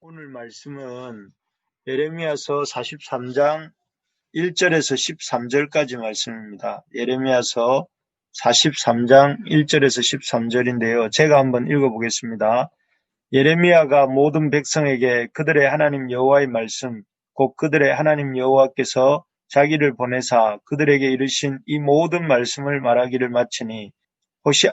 오늘 말씀은 예레미야서 43장 1절에서 13절까지 말씀입니다. 예레미야서 43장 1절에서 13절인데요. 제가 한번 읽어보겠습니다. 예레미야가 모든 백성에게 그들의 하나님 여호와의 말씀, 곧 그들의 하나님 여호와께서 자기를 보내사 그들에게 이르신 이 모든 말씀을 말하기를 마치니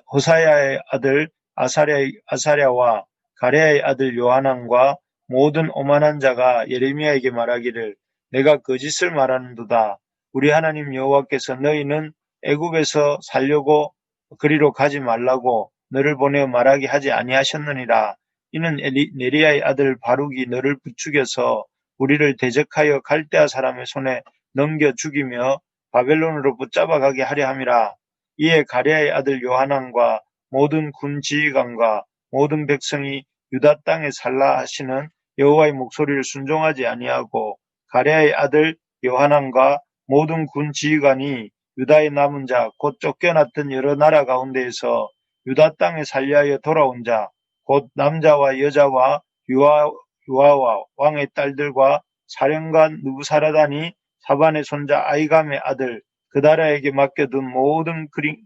호사야의 아들 아사랴와 가랴의 아들 요하난과 모든 오만한 자가 예레미야에게 말하기를 내가 거짓을 말하는도다. 우리 하나님 여호와께서 너희는 애굽에서 살려고 그리로 가지 말라고 너를 보내어 말하게 하지 아니하셨느니라. 이는 네리야의 아들 바룩이 너를 부추겨서 우리를 대적하여 갈대아 사람의 손에 넘겨 죽이며 바벨론으로 붙잡아 가게 하려 함이라. 이에 가랴의 아들 요하난과 모든 군 지휘관과 모든 백성이 유다 땅에 살라 하시는 여호와의 목소리를 순종하지 아니하고 가랴의 아들 요하난과 모든 군 지휘관이 유다의 남은 자 곧 쫓겨났던 여러 나라 가운데에서 유다 땅에 살려하여 돌아온 자 곧 남자와 여자와 유아와 왕의 딸들과 사령관 느부사라단이 사반의 손자 아이감의 아들 그다라에게 맡겨둔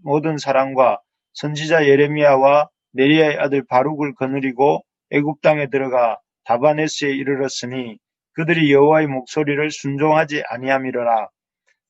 모든 사람과 선지자 예레미야와 네리야의 아들 바룩을 거느리고 애굽 땅에 들어가 다바네스에 이르렀으니 그들이 여호와의 목소리를 순종하지 아니함이로라.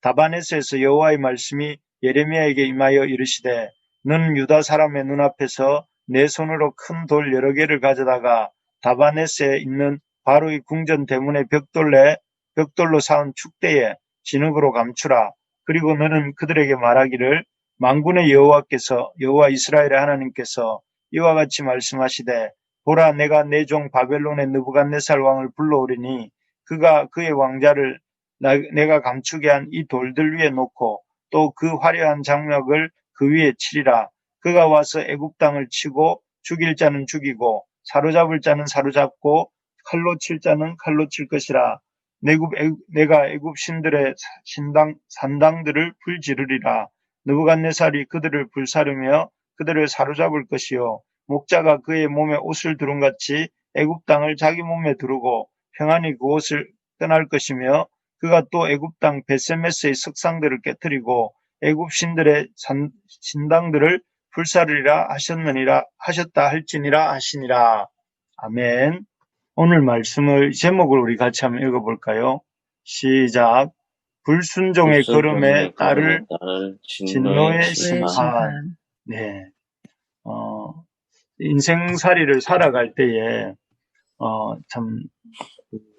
다바네스에서 여호와의 말씀이 예레미야에게 임하여 이르시되 너는 유다 사람의 눈앞에서 내 손으로 큰 돌 여러 개를 가져다가 다바네스에 있는 바로의 궁전 대문의 벽돌로 쌓은 축대에 진흙으로 감추라. 그리고 너는 그들에게 말하기를 만군의 여호와 이스라엘의 하나님께서 이와 같이 말씀하시되 보라 내가 내 종 바벨론의 느부갓네살 왕을 불러오리니 그가 그의 왕자를 내가 감추게 한 이 돌들 위에 놓고 또 그 화려한 장막을 그 위에 치리라. 그가 와서 애굽 땅을 치고 죽일 자는 죽이고 사로잡을 자는 사로잡고 칼로 칠 자는 칼로 칠 것이라. 내가 애굽 신들의 산당들을 불지르리라. 느부갓네살이 그들을 불사르며 그들을 사로잡을 것이요 목자가 그의 몸에 옷을 두른같이 애굽 땅을 자기 몸에 두르고 평안히 그곳을 떠날 것이며 그가 또 애굽 땅 베세메스의 석상들을 깨뜨리고 애굽 신들의 신당들을 불사르리라 하셨다 할지니라 하시니라. 아멘. 오늘 말씀을 제목을 우리 같이 한번 읽어볼까요? 시작. 불순종의 걸음에 따를 진노의 심판. 네. 인생살이를 살아갈 때에 참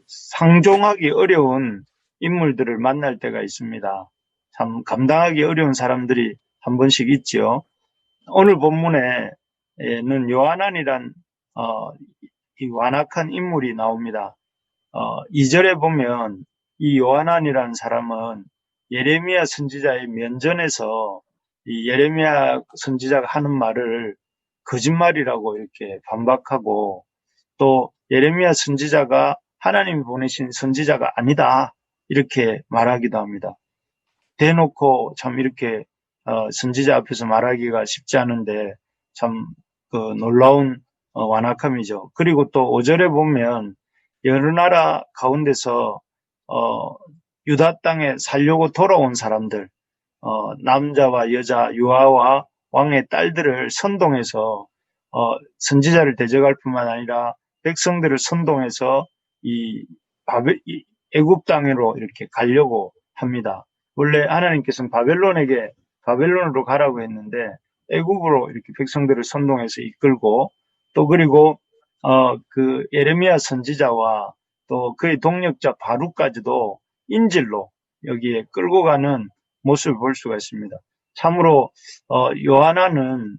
상종하기 어려운 인물들을 만날 때가 있습니다. 참 감당하기 어려운 사람들이 한 번씩 있죠. 오늘 본문에는 요하난이란 이 완악한 인물이 나옵니다. 2절에 보면 이 요하난이라는 사람은 예레미야 선지자의 면전에서 이 예레미야 선지자가 하는 말을 거짓말이라고 이렇게 반박하고 또 예레미야 선지자가 하나님이 보내신 선지자가 아니다 이렇게 말하기도 합니다. 대놓고 참 이렇게 선지자 앞에서 말하기가 쉽지 않은데 참 놀라운 완악함이죠. 그리고 또 5절에 보면 여러 나라 가운데서 유다 땅에 살려고 돌아온 사람들, 남자와 여자, 유아와 왕의 딸들을 선동해서 선지자를 대적할 뿐만 아니라 백성들을 선동해서 이 애굽 땅으로 이렇게 가려고 합니다. 원래 하나님께서는 바벨론으로 가라고 했는데 애굽으로 이렇게 백성들을 선동해서 이끌고 또 그리고 그 예레미야 선지자와 또 그의 동력자 바룩까지도 인질로 여기에 끌고 가는 모습을 볼 수가 있습니다. 참으로 요하나는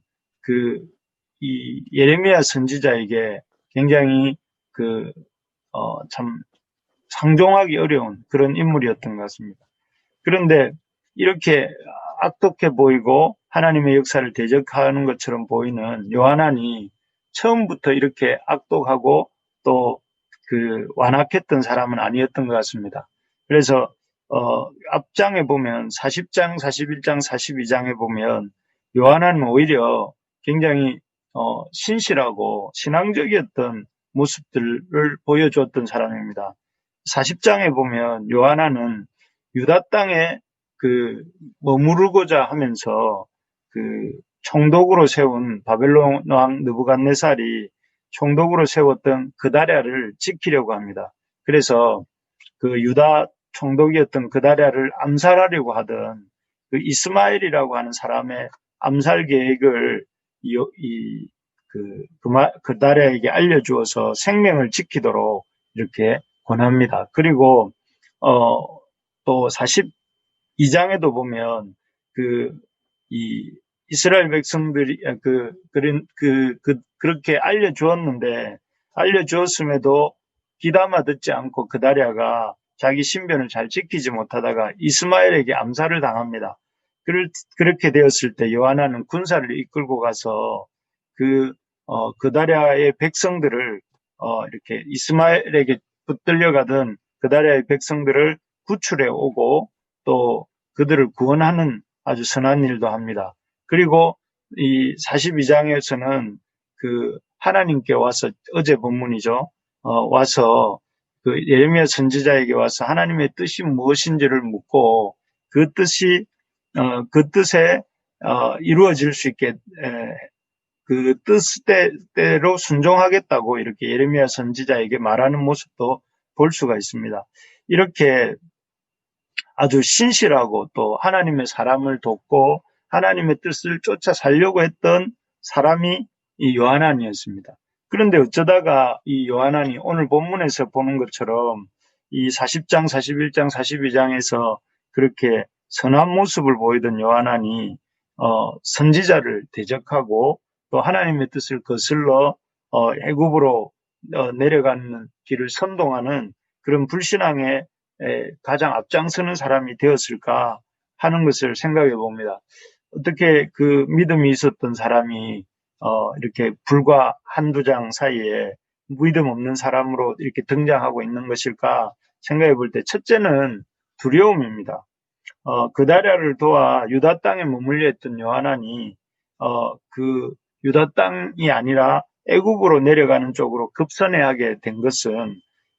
이 예레미야 선지자에게 굉장히 참 상종하기 어려운 그런 인물이었던 것 같습니다. 그런데 이렇게 악독해 보이고 하나님의 역사를 대적하는 것처럼 보이는 요하난이 처음부터 이렇게 악독하고 또 완악했던 사람은 아니었던 것 같습니다. 그래서 앞장에 보면 40장, 41장, 42장에 보면 요하난은 오히려 굉장히 신실하고 신앙적이었던 모습들을 보여주었던 사람입니다. 40장에 보면 요하나는 유다 땅에 머무르고자 하면서 총독으로 세운 바벨론 왕 느부갓네살이 총독으로 세웠던 그다랴를 지키려고 합니다. 그래서 유다 총독이었던 그다랴를 암살하려고 하던 이스마엘이라고 하는 사람의 암살 계획을 그다랴에게 알려주어서 생명을 지키도록 이렇게 권합니다. 그리고 또 42장에도 보면 이스라엘 백성들이 그렇게 알려주었음에도 귀담아 듣지 않고 그다랴가 자기 신변을 잘 지키지 못하다가 이스마엘에게 암살을 당합니다. 그렇게 되었을 때 요하나는 군사를 이끌고 가서 그다랴의 백성들을 이렇게 이스마엘에게 붙들려가던 그다랴의 백성들을 구출해 오고 또 그들을 구원하는 아주 선한 일도 합니다. 그리고 이 42장에서는 하나님께 와서, 어제 본문이죠. 와서 예레미야 선지자에게 와서 하나님의 뜻이 무엇인지를 묻고 그 뜻에 이루어질 수 있게 그 뜻대로 순종하겠다고 이렇게 예레미야 선지자에게 말하는 모습도 볼 수가 있습니다. 이렇게 아주 신실하고 또 하나님의 사람을 돕고 하나님의 뜻을 쫓아 살려고 했던 사람이 이 요하난이었습니다. 그런데 어쩌다가 이 요하난이 오늘 본문에서 보는 것처럼 이 40장, 41장, 42장에서 그렇게 선한 모습을 보이던 요하난이 선지자를 대적하고 또 하나님의 뜻을 거슬러 애굽으로 내려가는 길을 선동하는 그런 불신앙에 가장 앞장서는 사람이 되었을까 하는 것을 생각해 봅니다. 어떻게 그 믿음이 있었던 사람이 이렇게 불과 한두 장 사이에 믿음 없는 사람으로 이렇게 등장하고 있는 것일까 생각해 볼 때 첫째는 두려움입니다. 그다랴를 도와 유다 땅에 머물려 있던 요하난이 유다 땅이 아니라 애굽으로 내려가는 쪽으로 급선회하게 된 것은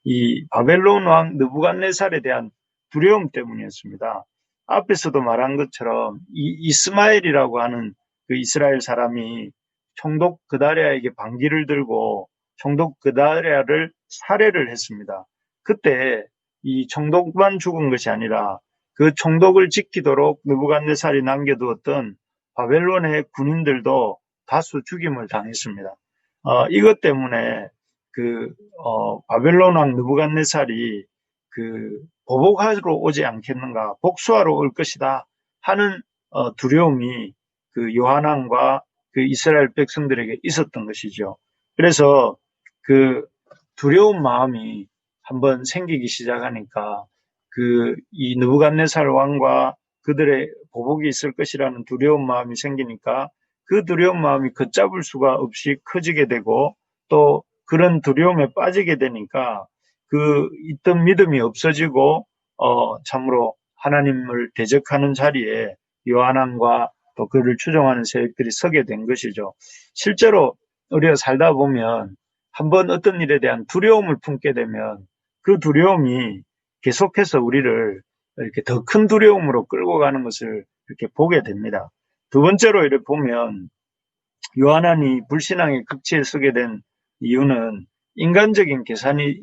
이 바벨론 왕 느부갓네살에 대한 두려움 때문이었습니다. 앞에서도 말한 것처럼 이 이스마엘이라고 하는 그 이스라엘 사람이 총독 그다랴에게 반기를 들고 총독 그다랴를 살해를 했습니다. 그때 이 총독만 죽은 것이 아니라 그 총독을 지키도록 느부갓네살이 남겨두었던 바벨론의 군인들도 다수 죽임을 당했습니다. 이것 때문에 바벨론 왕 느부갓네살이 보복하러 오지 않겠는가, 복수하러 올 것이다 하는 두려움이 요하난과 이스라엘 백성들에게 있었던 것이죠. 그래서 두려운 마음이 한번 생기기 시작하니까 이 느부갓네살 왕과 그들의 보복이 있을 것이라는 두려운 마음이 생기니까 그 두려운 마음이 걷잡을 수가 없이 커지게 되고 또 그런 두려움에 빠지게 되니까 있던 믿음이 없어지고 참으로 하나님을 대적하는 자리에 요하난과 또 그를 추종하는 세력들이 서게 된 것이죠. 실제로 우리가 살다 보면 한번 어떤 일에 대한 두려움을 품게 되면 그 두려움이 계속해서 우리를 이렇게 더 큰 두려움으로 끌고 가는 것을 이렇게 보게 됩니다. 두 번째로 이렇게 보면 요하난이 불신앙의 극치에 서게 된 이유는 인간적인 계산이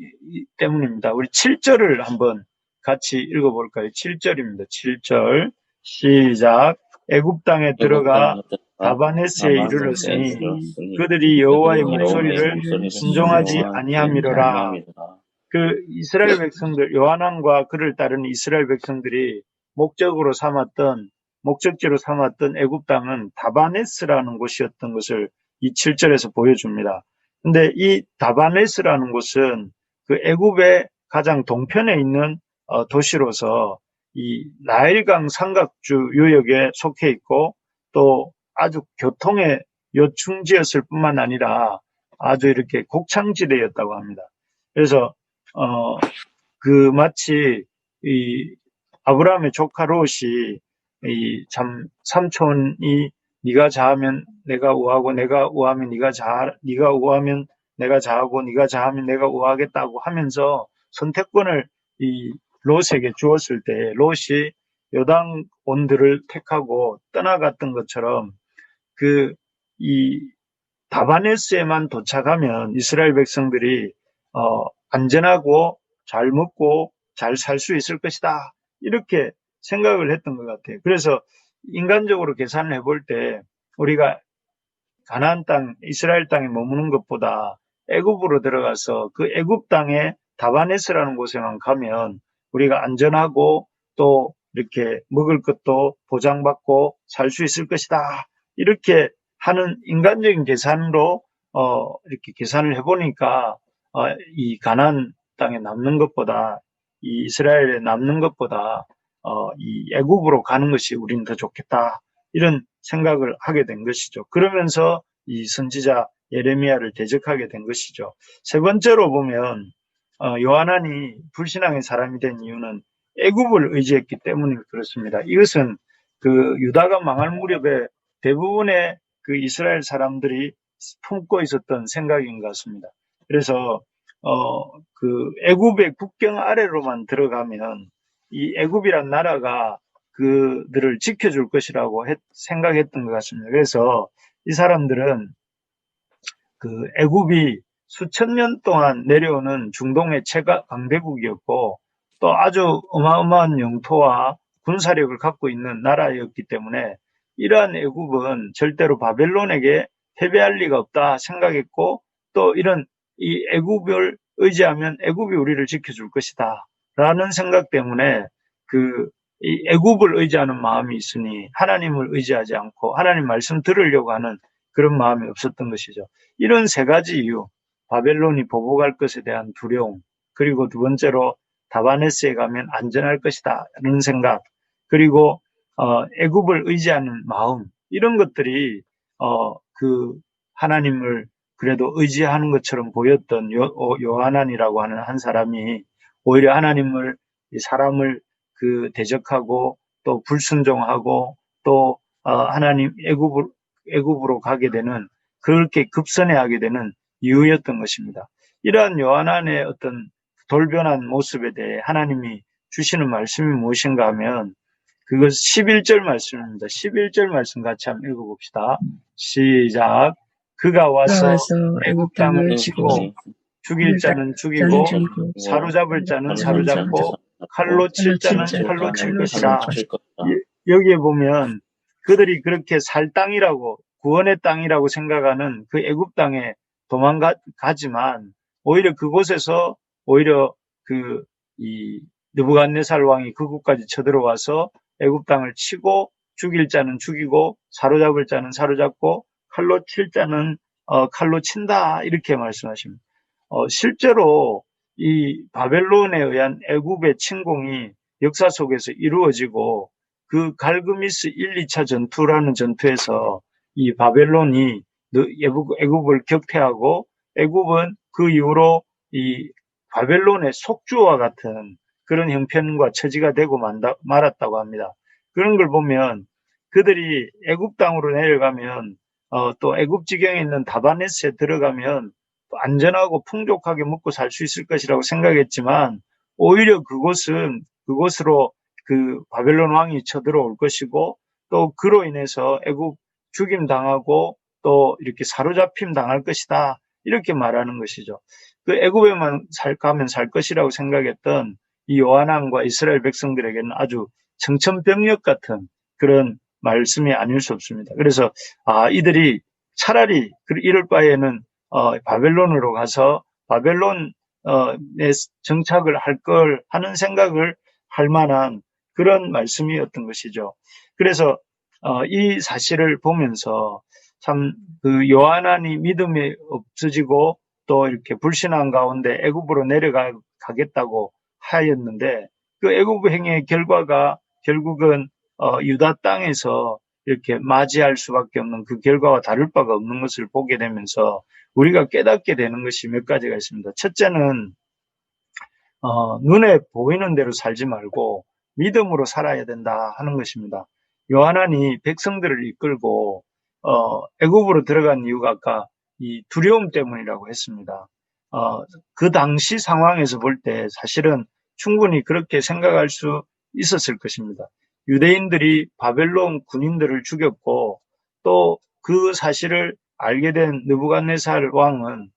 때문입니다. 우리 7절을 한번 같이 읽어볼까요? 7절입니다. 7절 시작. 애굽 땅에 들어가 다바네스에 이르렀으니 그들이 여호와의 목소리를 순종하지 아니함이로라. 이스라엘 백성들, 요하난과 그를 따르는 이스라엘 백성들이 목적지로 삼았던 애굽 땅은 다바네스라는 곳이었던 것을 이 7절에서 보여줍니다. 근데 이 다바네스라는 곳은 애굽의 가장 동편에 있는 도시로서 이 나일강 삼각주 유역에 속해 있고 또 아주 교통의 요충지였을 뿐만 아니라 아주 이렇게 곡창지대였다고 합니다. 그래서 마치 이 아브라함의 조카 롯이 참 삼촌이 네가 자하면 내가 우하고 내가 우하면 네가 우하면 내가 자하고 네가 자하면 내가 우하겠다고 하면서 선택권을 이 롯에게 주었을 때 롯이 요단 온들을 택하고 떠나갔던 것처럼 이 다바네스에만 도착하면 이스라엘 백성들이 안전하고 잘 먹고 잘 살 수 있을 것이다. 이렇게 생각을 했던 것 같아요. 그래서 인간적으로 계산을 해볼 때 우리가 가나안 땅, 이스라엘 땅에 머무는 것보다 애굽으로 들어가서 그 애굽 땅에 다바네스라는 곳에만 가면 우리가 안전하고 또 이렇게 먹을 것도 보장받고 살 수 있을 것이다. 이렇게 하는 인간적인 계산으로 이렇게 계산을 해보니까 이 가나안 땅에 남는 것보다 이 이스라엘에 남는 것보다 이 애굽으로 가는 것이 우리는 더 좋겠다. 이런 생각을 하게 된 것이죠. 그러면서 이 선지자 예레미야를 대적하게 된 것이죠. 세 번째로 보면 요하난이 불신앙의 사람이 된 이유는 애굽을 의지했기 때문에 그렇습니다. 이것은 그 유다가 망할 무렵에 대부분의 그 이스라엘 사람들이 품고 있었던 생각인 것 같습니다. 그래서 그 애굽의 국경 아래로만 들어가면 이 애굽이란 나라가 그들을 지켜줄 것이라고 생각했던 것 같습니다. 그래서 이 사람들은 그 애굽이 수천 년 동안 내려오는 중동의 최강 강대국이었고 또 아주 어마어마한 영토와 군사력을 갖고 있는 나라였기 때문에 이러한 애굽은 절대로 바벨론에게 패배할 리가 없다 생각했고 또 이런 이 애굽을 의지하면 애굽이 우리를 지켜줄 것이다 라는 생각 때문에 이 애굽을 의지하는 마음이 있으니 하나님을 의지하지 않고 하나님 말씀 들으려고 하는 그런 마음이 없었던 것이죠. 이런 세 가지 이유, 바벨론이 보복할 것에 대한 두려움, 그리고 두 번째로 다바네스에 가면 안전할 것이다 라는 생각, 그리고 애굽을 의지하는 마음, 이런 것들이 그 하나님을 그래도 의지하는 것처럼 보였던 요하난이라고 하는 한 사람이 오히려 하나님을 사람을 대적하고 또 불순종하고 또 하나님 애굽으로 가게 되는 그렇게 급선회하게 되는 이유였던 것입니다. 이러한 요한안의 어떤 돌변한 모습에 대해 하나님이 주시는 말씀이 무엇인가 하면 그것 11절 말씀입니다. 11절 말씀 같이 한번 읽어봅시다. 시작. 그가 와서 애굽 땅을 치고 죽일 자는 죽이고 사로잡을 자는 사로잡고 칼로 칠 자는 칼로 칠 것이라. 여기에 보면 그들이 그렇게 살 땅이라고 구원의 땅이라고 생각하는 그 애굽 땅에 도망가지만 오히려 그곳에서 오히려 이 느부갓네살 왕이 그곳까지 쳐들어와서 애굽 땅을 치고 죽일 자는 죽이고 사로잡을 자는 사로잡고 칼로 칠 자는 칼로 친다 이렇게 말씀하십니다. 실제로 이 바벨론에 의한 애굽의 침공이 역사 속에서 이루어지고 그 갈그미스 1, 2차 전투라는 전투에서 이 바벨론이 애굽을 격퇴하고 애굽은 그 이후로 이 바벨론의 속주와 같은 그런 형편과 처지가 되고 말았다고 합니다. 그런 걸 보면 그들이 애굽 땅으로 내려가면 또 애굽 지경에 있는 다바네스에 들어가면 안전하고 풍족하게 먹고 살 수 있을 것이라고 생각했지만 오히려 그곳으로 그 바벨론 왕이 쳐들어올 것이고 또 그로 인해서 애굽 죽임 당하고 또 이렇게 사로잡힘 당할 것이다 이렇게 말하는 것이죠. 그 애굽에만 가면 살 것이라고 생각했던 이 요한왕과 이스라엘 백성들에게는 아주 청천벽력 같은 그런 말씀이 아닐 수 없습니다. 그래서 이들이 차라리 이럴 바에는 바벨론으로 가서 바벨론에 정착을 할 걸 하는 생각을 할 만한 그런 말씀이었던 것이죠. 그래서 이 사실을 보면서 참 그 요한안이 믿음이 없어지고 또 이렇게 불신앙 가운데 애굽으로 내려가겠다고 하였는데 그 애굽 행위의 결과가 결국은 유다 땅에서 이렇게 맞이할 수밖에 없는 그 결과와 다를 바가 없는 것을 보게 되면서 우리가 깨닫게 되는 것이 몇 가지가 있습니다. 첫째는 눈에 보이는 대로 살지 말고 믿음으로 살아야 된다 하는 것입니다. 요한안이 백성들을 이끌고 애굽으로 들어간 이유가 아까 이 두려움 때문이라고 했습니다. 그 당시 상황에서 볼 때 사실은 충분히 그렇게 생각할 수 있었을 것입니다. 유대인들이 바벨론 군인들을 죽였고 또 그 사실을 알게 된 느부갓네살 왕은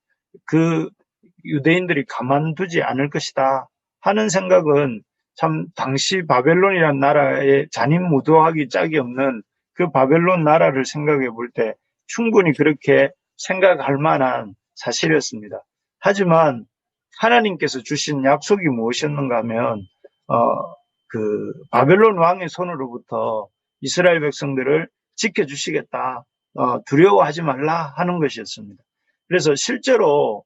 그 유대인들이 가만두지 않을 것이다 하는 생각은 참 당시 바벨론이라는 나라의 잔인무도하기 짝이 없는 그 바벨론 나라를 생각해 볼 때 충분히 그렇게 생각할 만한 사실이었습니다. 하지만 하나님께서 주신 약속이 무엇이었는가 하면 그 바벨론 왕의 손으로부터 이스라엘 백성들을 지켜주시겠다. 두려워하지 말라 하는 것이었습니다. 그래서 실제로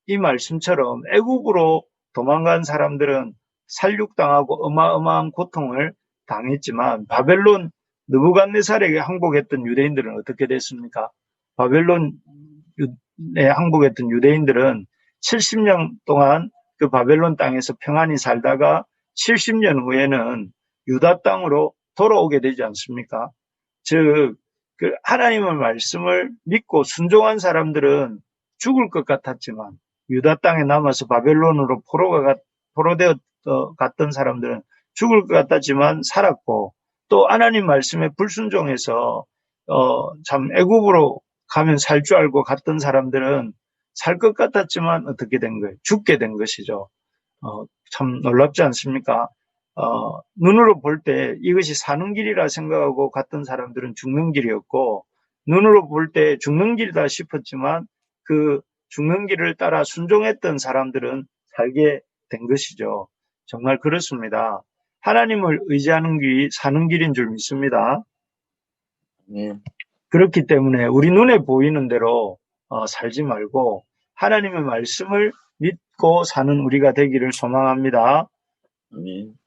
이 말씀처럼 애국으로 도망간 사람들은 살육당하고 어마어마한 고통을 당했지만 바벨론 느부갓네살에게 항복했던 유대인들은 어떻게 됐습니까? 바벨론에 항복했던 유대인들은 70년 동안 그 바벨론 땅에서 평안히 살다가 70년 후에는 유다 땅으로 돌아오게 되지 않습니까? 즉, 그 하나님의 말씀을 믿고 순종한 사람들은 죽을 것 같았지만 유다 땅에 남아서 바벨론으로 포로되어 갔던 사람들은 죽을 것 같았지만 살았고 또 하나님 말씀에 불순종해서 참 애굽으로 가면 살 줄 알고 갔던 사람들은 살 것 같았지만 어떻게 된 거예요? 죽게 된 것이죠. 참 놀랍지 않습니까? 눈으로 볼 때 이것이 사는 길이라 생각하고 갔던 사람들은 죽는 길이었고 눈으로 볼 때 죽는 길이다 싶었지만 그 죽는 길을 따라 순종했던 사람들은 살게 된 것이죠. 정말 그렇습니다. 하나님을 의지하는 길이 사는 길인 줄 믿습니다. 네. 그렇기 때문에 우리 눈에 보이는 대로 살지 말고 하나님의 말씀을 믿고 사는 우리가 되기를 소망합니다.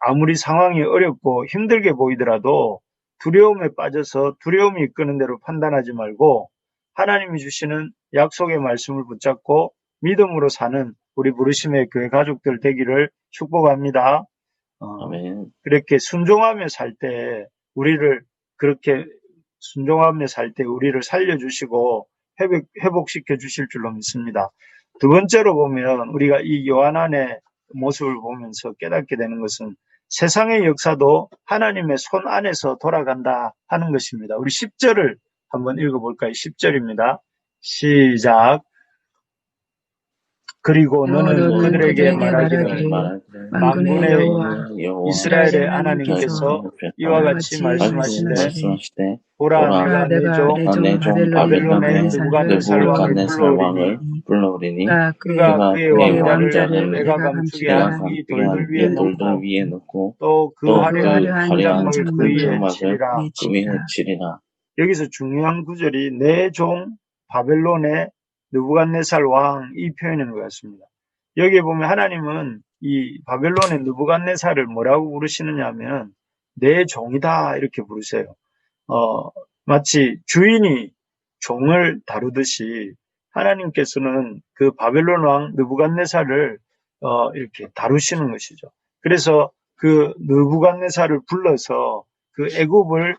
아무리 상황이 어렵고 힘들게 보이더라도 두려움에 빠져서 두려움이 이끄는 대로 판단하지 말고 하나님이 주시는 약속의 말씀을 붙잡고 믿음으로 사는 우리 부르심의 교회 가족들 되기를 축복합니다. 그렇게 순종하며 살 때 우리를 살려주시고 회복시켜 주실 줄로 믿습니다. 두 번째로 보면 우리가 이 요한안의 모습을 보면서 깨닫게 되는 것은 세상의 역사도 하나님의 손 안에서 돌아간다 하는 것입니다. 우리 10절을 한번 읽어볼까요? 10절입니다. 시작. 그리고 너는 그들에게 말하기를 만군의 여호와 이스라엘의 하나님께서 이와 같이 말씀하시되 보라 내가 내 종 바벨론의 느부갓네살 왕을 불러오리니 그가 그의 왕자를 내가 감추게 한 이 돌들 위에 놓고 또 그 화려한 장막을 그 위에 치리라. 여기서 중요한 구절이 내 종 바벨론의 느부갓네살 왕 이 표현인 것 같습니다. 여기에 보면 하나님은 이 바벨론의 느부갓네살을 뭐라고 부르시느냐 하면 내 종이다 이렇게 부르세요. 마치 주인이 종을 다루듯이 하나님께서는 그 바벨론 왕 느부갓네살을 이렇게 다루시는 것이죠. 그래서 그 느부갓네살을 불러서 그 애굽을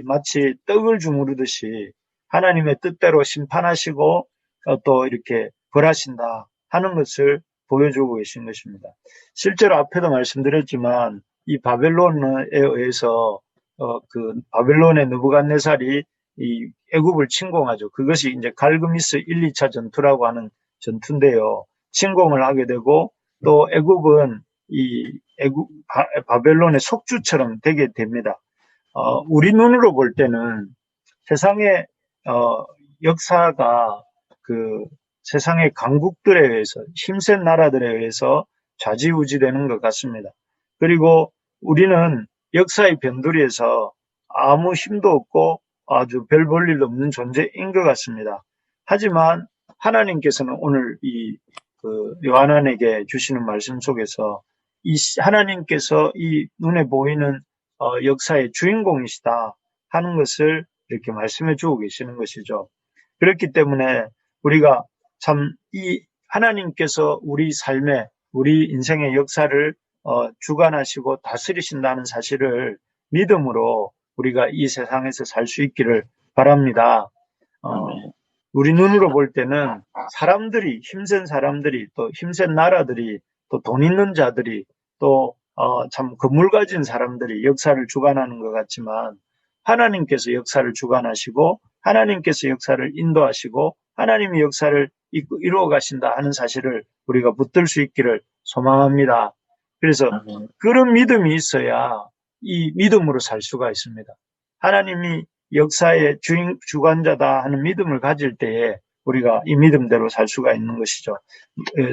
마치 떡을 주무르듯이 하나님의 뜻대로 심판하시고 또 이렇게 벌하신다 하는 것을 보여주고 계신 것입니다. 실제로 앞에도 말씀드렸지만 이 바벨론에 의해서 그 바벨론의 느부갓네살이 이 애굽을 침공하죠. 그것이 이제 갈그미스 1, 2차 전투라고 하는 전투인데요. 침공을 하게 되고 또 애굽은 바벨론의 속주처럼 되게 됩니다. 우리 눈으로 볼 때는 세상의 역사가 그 세상의 강국들에 의해서 힘센 나라들에 의해서 좌지우지되는 것 같습니다. 그리고 우리는 역사의 변두리에서 아무 힘도 없고 아주 별 볼 일 없는 존재인 것 같습니다. 하지만 하나님께서는 오늘 요한안에게 주시는 말씀 속에서 하나님께서 이 눈에 보이는 역사의 주인공이시다 하는 것을 이렇게 말씀해 주고 계시는 것이죠. 그렇기 때문에 우리가 참 이 하나님께서 우리 삶에 우리 인생의 역사를 주관하시고 다스리신다는 사실을 믿음으로 우리가 이 세상에서 살 수 있기를 바랍니다. 아멘. 우리 눈으로 볼 때는 사람들이, 힘센 사람들이, 또 힘센 나라들이, 또 돈 있는 자들이, 또 참 건물 가진 사람들이 역사를 주관하는 것 같지만, 하나님께서 역사를 주관하시고 하나님께서 역사를 인도하시고 하나님이 역사를 이루어 가신다 하는 사실을 우리가 붙들 수 있기를 소망합니다. 그래서 아멘. 그런 믿음이 있어야 이 믿음으로 살 수가 있습니다. 하나님이 역사의 주관자다 하는 믿음을 가질 때에 우리가 이 믿음대로 살 수가 있는 것이죠.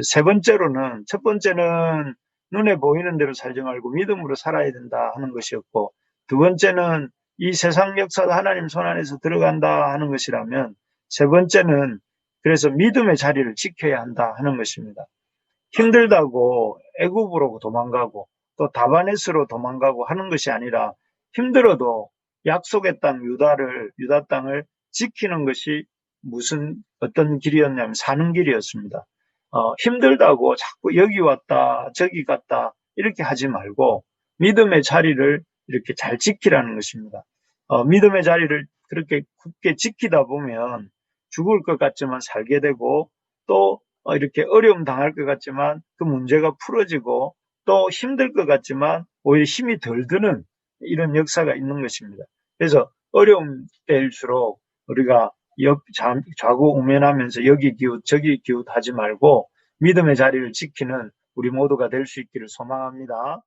세 번째로는, 첫 번째는 눈에 보이는 대로 살지 말고 믿음으로 살아야 된다 하는 것이었고, 두 번째는 이 세상 역사도 하나님 손 안에서 들어간다 하는 것이라면, 세 번째는 그래서 믿음의 자리를 지켜야 한다 하는 것입니다. 힘들다고 애굽으로 도망가고 또 다바네스로 도망가고 하는 것이 아니라, 힘들어도 약속의 땅 유다 땅을 지키는 것이 어떤 길이었냐면 사는 길이었습니다. 힘들다고 자꾸 여기 왔다 저기 갔다 이렇게 하지 말고 믿음의 자리를 이렇게 잘 지키라는 것입니다. 믿음의 자리를 그렇게 굳게 지키다 보면 죽을 것 같지만 살게 되고, 또 이렇게 어려움 당할 것 같지만 그 문제가 풀어지고, 또 힘들 것 같지만 오히려 힘이 덜 드는 이런 역사가 있는 것입니다. 그래서 어려움 때일수록 우리가 좌고우면하면서 여기 기웃 저기 기웃 하지 말고 믿음의 자리를 지키는 우리 모두가 될 수 있기를 소망합니다.